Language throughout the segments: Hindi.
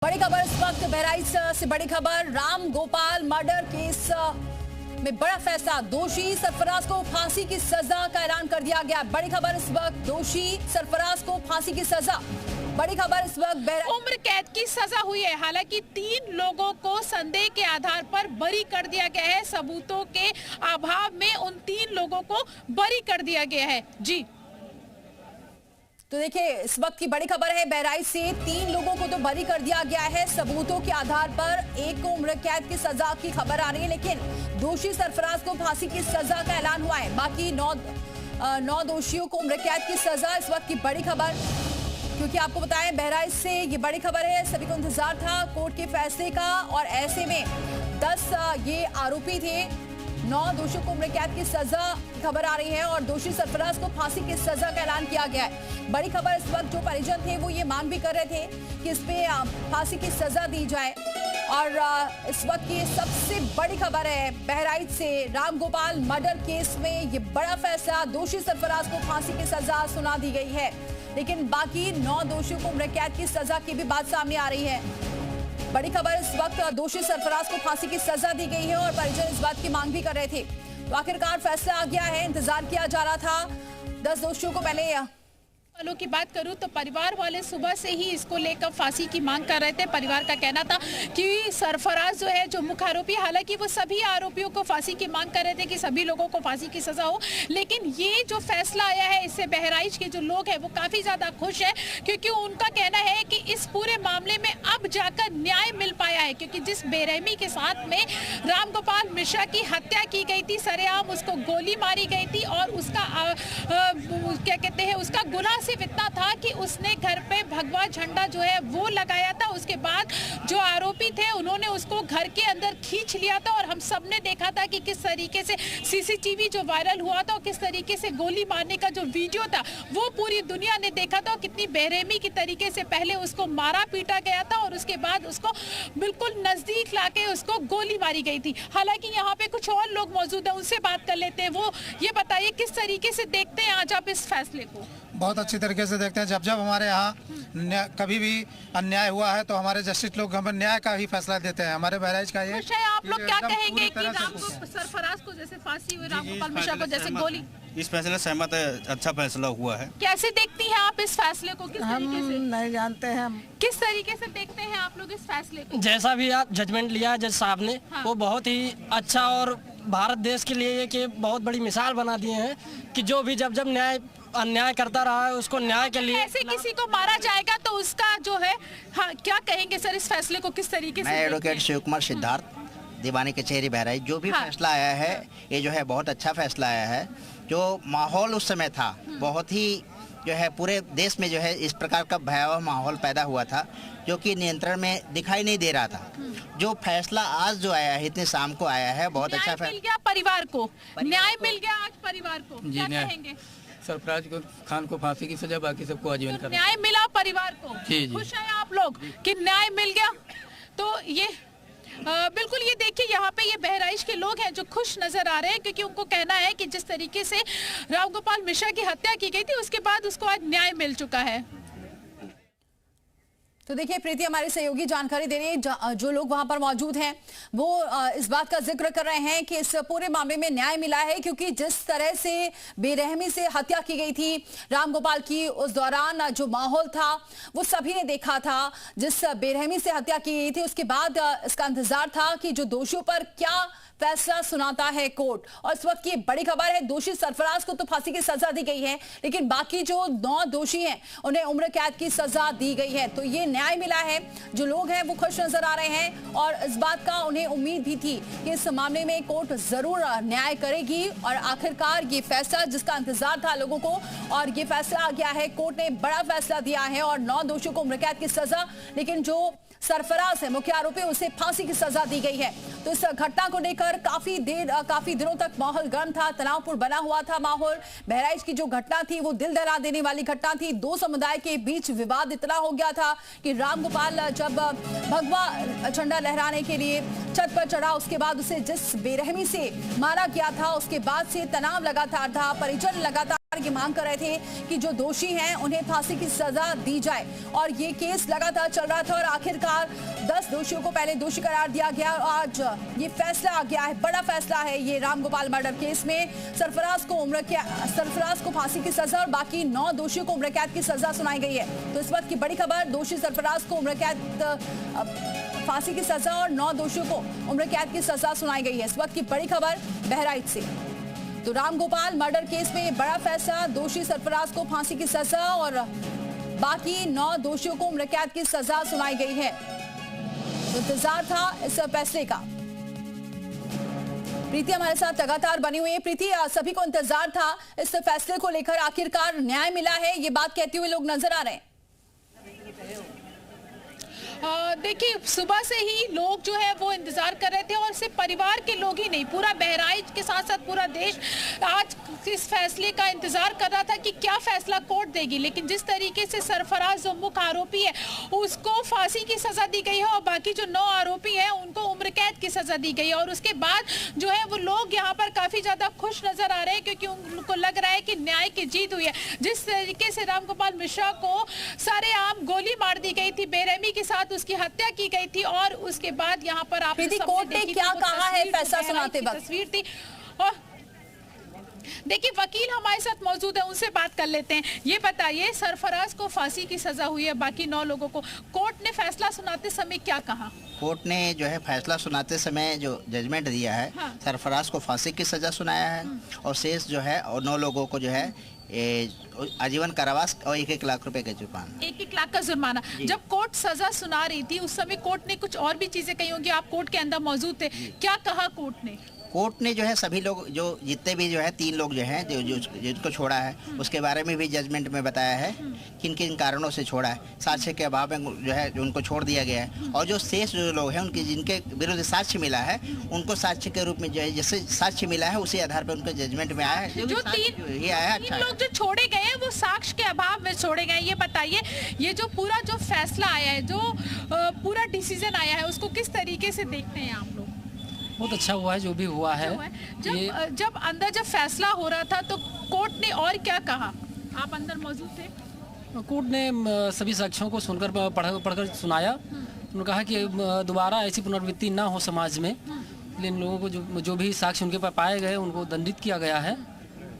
बड़ी खबर इस वक्त बहराइच से बड़ी खबर। राम गोपाल मर्डर केस में बड़ा फैसला, दोषी सरफराज को फांसी की सजा का ऐलान कर दिया गया। बड़ी खबर इस वक्त, दोषी सरफराज को फांसी की सजा। बड़ी खबर इस वक्त, उम्र कैद की सजा हुई है। हालांकि 3 लोगों को संदेह के आधार पर बरी कर दिया गया है। सबूतों के अभाव में उन 3 लोगों को बरी कर दिया गया है। जी तो देखिए इस वक्त की बड़ी खबर है, बहराइच से 3 लोगों को तो बरी कर दिया गया है सबूतों के आधार पर। एक को उम्र कैद की सजा की खबर आ रही है, लेकिन दोषी सरफराज को फांसी की सजा का ऐलान हुआ है। बाकी 9 दोषियों को उम्र कैद की सजा। इस वक्त की बड़ी खबर, क्योंकि आपको बताएं बहराइच से ये बड़ी खबर है, सभी को इंतजार था कोर्ट के फैसले का। और ऐसे में 10 ये आरोपी थे, 9 दोषियों को उम्र कैद की सजा खबर आ रही है और दोषी सरफराज को फांसी की सजा का ऐलान किया गया है। बड़ी खबर इस वक्त, जो परिजन थे वो ये मांग भी कर रहे थे कि इस पे फांसी की सजा दी जाए। और इस वक्त की सबसे बड़ी खबर है बहराइच से, राम गोपाल मर्डर केस में ये बड़ा फैसला, दोषी सरफराज को फांसी की सजा सुना दी गई है। लेकिन बाकी 9 दोषियों को उम्र कैद की सजा की भी बात सामने आ रही है। बड़ी खबर इस वक्त, दोषी सरफराज को फांसी की सजा दी गई है और परिजन इस बात की मांग भी कर रहे थे। तो आखिरकार फैसला आ गया है, इंतजार किया जा रहा था। 10 दोषियों को पहले वालों की बात करूं तो परिवार वाले सुबह से ही इसको लेकर फांसी की मांग कर रहे थे। परिवार का कहना था कि सरफराज जो है, जो मुख्य आरोपी, हालांकि वो सभी आरोपियों को फांसी की मांग कर रहे थे कि सभी लोगों को फांसी की सजा हो। लेकिन ये जो फैसला आया है, इससे बहराइच के जो लोग हैं वो काफी ज्यादा खुश है, क्योंकि उनका कहना है कि इस पूरे मामले में अब जाकर न्याय मिल पाया है। क्योंकि जिस बेरहमी के साथ में राम गोपाल मिश्रा की हत्या की गई थी, सरेआम उसको गोली मारी गई थी और उसका क्या कहते हैं, उसका गुनाह इतना था कि उसने घर पे भगवा झंडा जो है वो लगाया था। उसके बाद जो आरोपी थे उन्होंने उसको घर के अंदर खींच लिया था और हम सब ने देखा था कि किस तरीके से सीसीटीवी जो वायरल हुआ था और किस तरीके से गोली मारने का जो वीडियो था वो पूरी दुनिया ने देखा था। कितनी बेरहमी की तरीके से पहले उसको मारा पीटा गया था और उसके बाद उसको बिल्कुल नजदीक लाके उसको गोली मारी गई थी। हालांकि यहाँ पे कुछ और लोग मौजूद हैं, उनसे बात कर लेते हैं। वो ये बताइए किस तरीके से देखते हैं आज आप इस फैसले को? बहुत अच्छी तरीके से देखते हैं। जब जब हमारे यहाँ कभी भी अन्याय हुआ है तो हमारे जस्टिस लोग हमें न्याय का ही फैसला देते हैं। हमारे बहराइच का ये आप लोग क्या कहेंगे कि राम सरफराज को जैसे फांसी हुई, राम गोपाल मिश्रा को जैसे गोली, इस फैसले से सहमत है, अच्छा फैसला हुआ है। कैसे देखती हैं आप इस फैसले को? किस तरीके से? नहीं जानते हैं। किस तरीके से देखते हैं आप लोग इस फैसले को? जैसा भी आप जजमेंट लिया है जज साहब ने, हाँ। वो बहुत ही अच्छा और भारत देश के लिए कि बहुत बड़ी मिसाल बना दिए हैं कि जो भी जब जब अन्याय करता रहा है उसको न्याय के लिए ऐसे किसी को मारा जाएगा तो उसका जो है, हाँ, क्या कहेंगे सर इस फैसले को किस तरीके से? मैं एडवोकेट शिव कुमार सिद्धार्थ, दीवानी कचहरी बहराइच। जो भी फैसला आया है ये जो है बहुत अच्छा फैसला आया है। जो माहौल उस समय था बहुत ही जो है पूरे देश में जो है इस प्रकार का भयावह माहौल पैदा हुआ था जो कि नियंत्रण में दिखाई नहीं दे रहा था। जो फैसला आज जो आया है, इतने शाम को आया है, बहुत अच्छा मिल गया परिवार को, न्याय मिल गया आज परिवार को। क्या कहेंगे? सरफराज खान को फांसी की सजा, बाकी सबको आजीवन करना। न्याय मिला परिवार को। जी। खुश हैं आप लोग कि न्याय मिल गया? तो ये बिल्कुल, ये देखिए यहाँ पे ये बहराइच के लोग हैं जो खुश नजर आ रहे हैं, क्योंकि उनको कहना है कि जिस तरीके से राम गोपाल मिश्रा की हत्या की गई थी उसके बाद उसको आज न्याय मिल चुका है। तो देखिए प्रीति हमारी सहयोगी जानकारी दे रही है, जो लोग वहां पर मौजूद हैं वो इस बात का जिक्र कर रहे हैं कि इस पूरे मामले में न्याय मिला है, क्योंकि जिस तरह से बेरहमी से हत्या की गई थी राम गोपाल की, उस दौरान जो माहौल था वो सभी ने देखा था। जिस बेरहमी से हत्या की गई थी उसके बाद इसका इंतजार था कि जो दोषियों पर क्या फैसला सुनाता है कोर्ट। और इस वक्त की बड़ी खबर है, दोषी सरफराज को तो फांसी की सजा दी गई है, लेकिन बाकी जो 9 दोषी हैं उन्हें उम्र कैद की सजा दी गई है। तो ये न्याय मिला है, जो लोग हैं वो खुश नजर आ रहे हैं और इस बात का उन्हें उम्मीद भी थी कि इस मामले में कोर्ट जरूर न्याय करेगी। और आखिरकार ये फैसला जिसका इंतजार था लोगों को, और ये फैसला आ गया है, कोर्ट ने बड़ा फैसला दिया है और 9 दोषियों को उम्र कैद की सजा, लेकिन जो सरफराज है मुख्य आरोपी उसे फांसी की सजा दी गई है। तो इस घटना को लेकर काफी दिनों तक माहौल गर्म था, तनावपूर्ण बना हुआ था माहौल। बहराइच की जो घटना थी वो दिल दहला देने वाली घटना थी। 2 समुदाय के बीच विवाद इतना हो गया था कि राम गोपाल जब भगवा झंडा लहराने के लिए छत पर चढ़ा, उसके बाद उसे जिस बेरहमी से मारा गया था उसके बाद से तनाव लगातार था, परिजन लगातार की मांग कर रहे थे कि जो दोषी हैं उन्हें फांसी की सजा दी जाए और ये केस लगातार चल रहा था और आखिरकार 10 दोषियों को पहले दोषी करार दिया गया और आज ये फैसला आ गया है। बड़ा फैसला है ये रामगोपाल मर्डर केस में। सरफराज को फांसी की सजा और बाकी 9 दोषियों को उम्र कैद की सजा सुनाई गई है। तो इस वक्त की बड़ी खबर, दोषी सरफराज को उम्र कैद फांसी की सजा और 9 दोषियों को उम्र कैद की सजा सुनाई गई है। इस वक्त की बड़ी खबर बहराइच से। तो रामगोपाल मर्डर केस में बड़ा फैसला, दोषी सरफराज को फांसी की सजा और बाकी 9 दोषियों को उम्र कैद की सजा सुनाई गई है। इंतजार था इस फैसले का। प्रीति हमारे साथ लगातार बनी हुई है। प्रीति, सभी को इंतजार था इस फैसले को लेकर, आखिरकार न्याय मिला है ये बात कहते हुए लोग नजर आ रहे हैं। देखिए, सुबह से ही लोग जो है वो इंतजार कर रहे थे और सिर्फ परिवार के लोग ही नहीं, पूरा बहराइच के साथ साथ पूरा देश आज इस फैसले का इंतजार कर रहा था कि क्या फैसला कोर्ट देगी। लेकिन जिस तरीके से सरफराज जो मुख्य आरोपी है उसको फांसी की सजा दी गई है और बाकी जो 9 आरोपी हैं उनको उम्र कैद की सजा दी गई है और उसके बाद जो है वो लोग यहाँ पर काफी ज्यादा खुश नजर आ रहे हैं क्योंकि उनको लग रहा है कि न्याय की जीत हुई है। जिस तरीके से रामगोपाल मिश्रा को सरेआम गोली मार दी गई थी, बेरहमी के साथ उसकी हत्या की गई थी और उसके बाद यहाँ पर आप कोर्ट ने क्या कहा है फैसला सुनाते वक्त? तस्वीर थी और देखिए, वकील हमारे साथ मौजूद है, उनसे बात कर लेते हैं। ये बताइए, सरफराज को फांसी की सजा हुई है, बाकी 9 लोगों को कोर्ट ने फैसला सुनाते समय क्या कहा? कोर्ट ने जो है फैसला सुनाते समय जो जजमेंट दिया है, हाँ। सरफराज को फांसी की सजा सुनाया है और शेष जो है और 9 लोगों को जो है आजीवन कारावास और 1-1 लाख रुपए का जुर्माना। 1-1 लाख का जुर्माना। जब कोर्ट सजा सुना रही थी उस समय कोर्ट ने कुछ और भी चीजें कही होंगी, आप कोर्ट के अंदर मौजूद थे, क्या कहा कोर्ट ने? कोर्ट ने जो है सभी लोग जो जितने भी जो है 3 लोग जो हैं जिनको छोड़ा है उसके बारे में भी जजमेंट में बताया है किन किन कारणों से छोड़ा है। साक्ष्य के अभाव में जो है उनको छोड़ दिया गया है और जो शेष जो लोग हैं उनके जिनके विरुद्ध साक्ष्य मिला है उनको साक्ष्य के रूप में जो है जैसे साक्ष्य मिला है उसी आधार पर उनके जजमेंट में आया है। जो 3 लोग जो छोड़े गए हैं वो साक्ष्य के अभाव में छोड़े गए। ये बताइए, ये जो पूरा जो फैसला आया है, जो पूरा डिसीजन आया है, उसको किस तरीके से देखते हैं आप लोग? बहुत अच्छा हुआ है जो भी हुआ है। जब अंदर जब फैसला हो रहा था तो कोर्ट ने और क्या कहा? आप अंदर मौजूद थे? कोर्ट ने सभी साक्ष्यों को सुनकर पढ़कर सुनाया। उन्होंने कहा कि दोबारा ऐसी पुनरावृत्ति ना हो समाज में, इसलिए इन लोगों को जो भी साक्ष्य उनके पास पाए गए उनको दंडित किया गया है।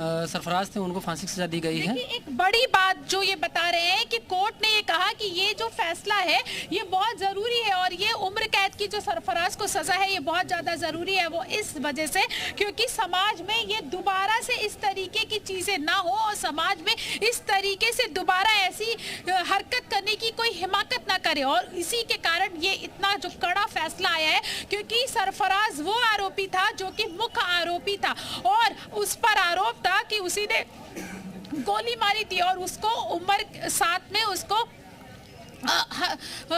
सरफराज थे उनको फांसी की सजा दी गई है। एक बड़ी बात जो ये बता रहे हैं कि कोर्ट ने ये कहा कि ये जो फैसला है ये बहुत जरूरी है और ये उम्र कैद की जो सरफराज को सजा है ये बहुत ज्यादा जरूरी है। वो इस वजह से क्योंकि समाज में ये दोबारा से इस तरीके की चीजें ना हो और समाज में इस तरीके से दोबारा ऐसी हरकत करने की कोई हिमाकत ना करे और इसी के कारण ये इतना जो कड़ा फैसला आया है क्योंकि सरफराज वो आरोपी था जो कि मुख्य आरोपी था और उस पर आरोप कि उसी ने गोली मारी थी और उसको उम्र 7 में उसको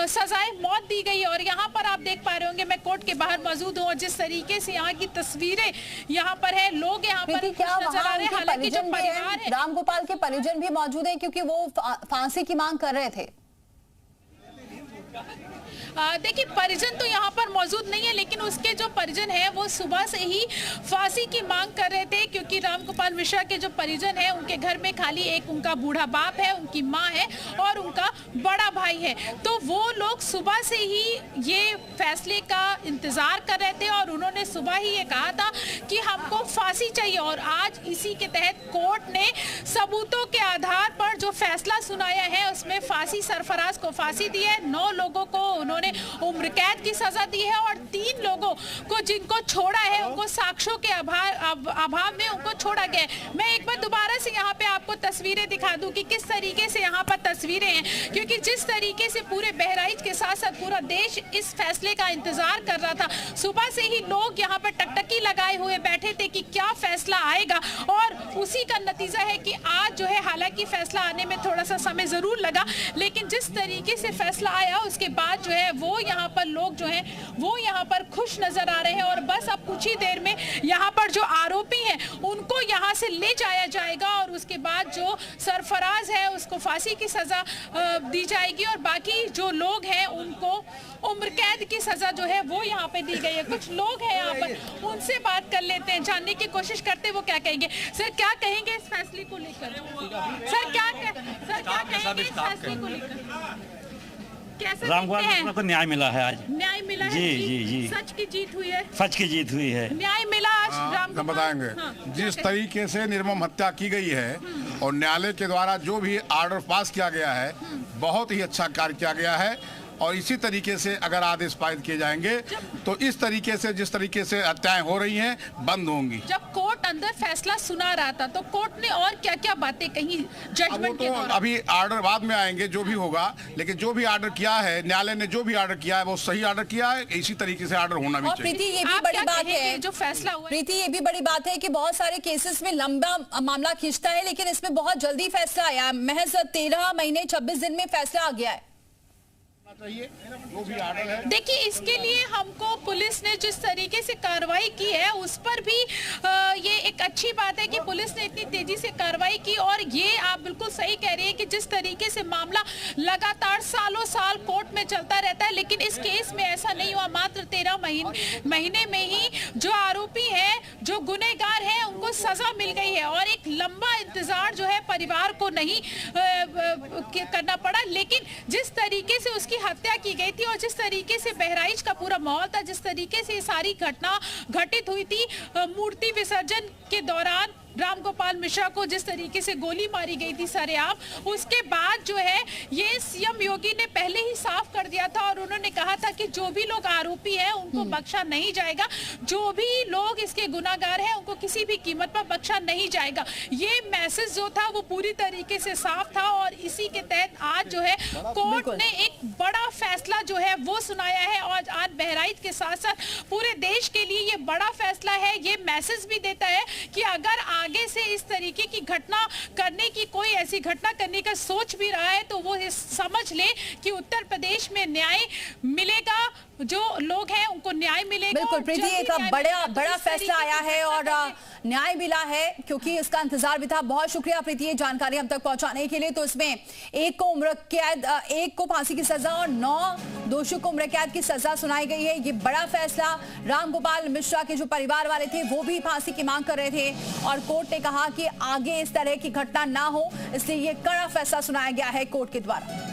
सजाए मौत दी गई। और यहाँ पर आप देख पा रहे होंगे, मैं कोर्ट के बाहर मौजूद हूँ और जिस तरीके से यहाँ की तस्वीरें यहाँ पर है, लोग यहाँ पर नजर आ रहे हैं। हालांकि जो परिवार है, रामगोपाल के परिजन भी मौजूद हैं क्योंकि वो फांसी की मांग कर रहे थे। देखिए, परिजन तो यहाँ पर मौजूद नहीं है लेकिन उसके जो परिजन है वो सुबह से ही फांसी की मांग कर रहे थे क्योंकि रामगोपाल मिश्रा के जो परिजन है उनके घर में खाली एक उनका बूढ़ा बाप है, उनकी माँ है और उनका बड़ा भाई है। तो वो लोग सुबह से ही ये फैसले का इंतजार कर रहे थे और उन्होंने सुबह ही ये कहा था कि हमको फांसी चाहिए और आज इसी के तहत कोर्ट ने सबूतों के आधार पर जो फैसला सुनाया है उसमें फांसी, सरफराज को फांसी दी है, 9 लोगों को उन्होंने उम्र कैद की सजा दी है और 3 लोगों को जिनको छोड़ा है उनको साक्ष्यों के अभाव में उनको छोड़ा गया है। मैं एक बार दोबारा से यहाँ पे आपको तस्वीरें दिखा दूं कि किस तरीके से यहाँ पर तस्वीरें हैं क्योंकि जिस तरीके से पूरे बहराइच के साथ साथ पूरा देश इस फैसले का इंतजार कर रहा था। सुबह से ही लोग यहाँ पर टकटकी लगाए हुए बैठे थे कि क्या फैसला आएगा और उसी का नतीजा है कि आज जो है, हालांकि फैसला आने में थोड़ा सा समय जरूर लगा लेकिन जिस तरीके से फैसला आया उसके बाद जो है वो यहाँ पर लोग जो हैं वो यहाँ पर खुश नजर आ रहे हैं और बस अब कुछ ही देर में यहाँ पर जो आरोपी हैं उनको यहाँ से ले जाया जाएगा और उसके बाद जो सरफराज है उसको फांसी की सजा दी जाएगी और बाकी जो लोग हैं उनको उम्र कैद की सजा जो है वो यहाँ पे दी गई है। कुछ लोग हैं यहाँ पर, उनसे बात कर लेते हैं, जानने की कोशिश करते हैं वो क्या कहेंगे। सर क्या कहेंगे इस फैसले को लेकर? सर क्या कहेंगे इस फैसले को लेकर? कैसे रामगोपाल मिश्रा को न्याय मिला है आज। न्याय मिला है? जी। सच की जीत हुई है? सच की जीत हुई है। न्याय मिला आज रामगोपाल? बताएंगे। जिस तरीके से निर्मम हत्या की गई है और न्यायालय के द्वारा जो भी आर्डर पास किया गया है बहुत ही अच्छा कार्य किया गया है और इसी तरीके से अगर आदेश पारित किए जाएंगे तो इस तरीके से जिस तरीके से हत्याएं हो रही हैं बंद होंगी। जब कोर्ट अंदर फैसला सुना रहा था तो कोर्ट ने और क्या क्या बातें कही जजमेंट के दौरान? अभी आर्डर बाद में आएंगे जो भी होगा, लेकिन जो भी आर्डर किया है न्यायालय ने जो भी आर्डर किया है वो सही आर्डर किया है, इसी तरीके से आर्डर होना भी और चाहिए। प्रीति ये भी बड़ी बात है जो फैसला हुआ, प्रीति ये भी बड़ी बात है कि बहुत सारे केसेस में लंबा मामला खींचता है लेकिन इसमें बहुत जल्दी फैसला आया। महज 13 महीने 26 दिन में फैसला आ गया है। देखिए इसके लिए हमको पुलिस ने जिस तरीके से कार्रवाई की है उस पर भी ये एक अच्छी बात है कि पुलिस ने इतनी तेजी से कार्रवाई की और ये आप बिल्कुल सही कह रही है कि जिस तरीके से मामला लगातार सालों साल कोर्ट में चलता रहता है लेकिन इस केस में ऐसा नहीं हुआ। मात्र 13 महीने में ही जो आरोपी है जो गुनहगार है उनको सजा मिल गई है और एक लंबा इंतजार जो है परिवार को नहीं करना पड़ा। लेकिन जिस तरीके से उसकी हत्या की गई थी और जिस तरीके से बहराइच का पूरा माहौल था, जिस तरीके से ये सारी घटना घटित हुई थी मूर्ति विसर्जन के दौरान रामगोपाल मिश्रा को जिस तरीके से गोली मारी गई थी सरेआम, उसके बाद जो है ये सीएम योगी ने पहले ही साफ कर दिया था और उन्होंने कहा था कि जो भी लोग आरोपी हैं उनको बख्शा नहीं जाएगा, जो भी लोग इसके गुनाहगार हैं उनको किसी भी कीमत पर बख्शा नहीं जाएगा। ये मैसेज जो था वो पूरी तरीके से साफ था और इसी के तहत आज जो है कोर्ट ने एक बड़ा फैसला जो है वो सुनाया है और आज बहराइच के साथ साथ पूरे देश के लिए ये बड़ा फैसला है। ये मैसेज भी देता है कि अगर आगे से इस तरीके की घटना करने की कोई ऐसी घटना करने का सोच भी रहा है तो वो समझ ले कि उत्तर प्रदेश में न्याय मिलेगा, जो लोग हैं उनको न्याय मिलेगा। बिल्कुल प्रीति, एक बड़ा फैसला आया है और न्याय मिला है क्योंकि इसका इंतजार भी था। बहुत शुक्रिया प्रीति ये जानकारी हम तक पहुंचाने के लिए। तो इसमें एक को उम्र कैद, एक को फांसी की सजा और 9 दोषियों को उम्र कैद की सजा सुनाई गई है। ये बड़ा फैसला, रामगोपाल मिश्रा के जो परिवार वाले थे वो भी फांसी की मांग कर रहे थे और कोर्ट ने कहा कि आगे इस तरह की घटना ना हो, इसलिए ये कड़ा फैसला सुनाया गया है कोर्ट के द्वारा।